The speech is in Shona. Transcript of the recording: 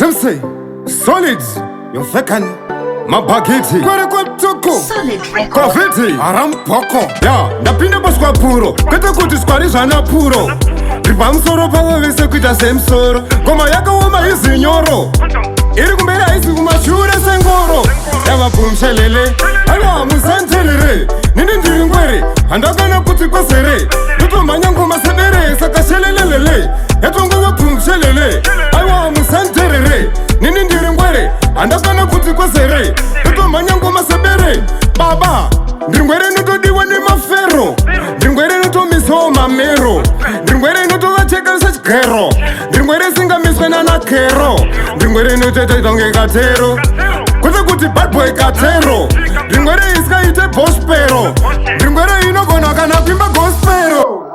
Simpsy, Solid, Yovekan, Mabagiti, Kwarekwatuku, Solid Record, Kaviti, Arampoko, Ya, Napina Pasqua Puro, Katakuti Squarizana Puro, Ribamsoro Pavese Quita Semsoro, Komayaka Woma is Signoro, Irkumera is Umashura Sengoro, Eva Pumshelele, Aya Musantelere, Ninindiri, and Agana Putikosere, Tutu Manyango Masabere, Sakashelele, Etonga Pumshelele, Aya Musantere, Ninindiri, and Agana Putikosere, Tutu Manyango Masabere, Baba, Dringwere no to Diwani Mafero, Dringwere no to Miss Homa Mero, Dringwere no to Checkers such Kero, Dringwere Singa Miss Banana Kero, Dringwere no to Donge Gatero, Kuta bad boy Gatero, Dringwere is Gaite Pospero, Dringwere you know gonna Pimba Gospero.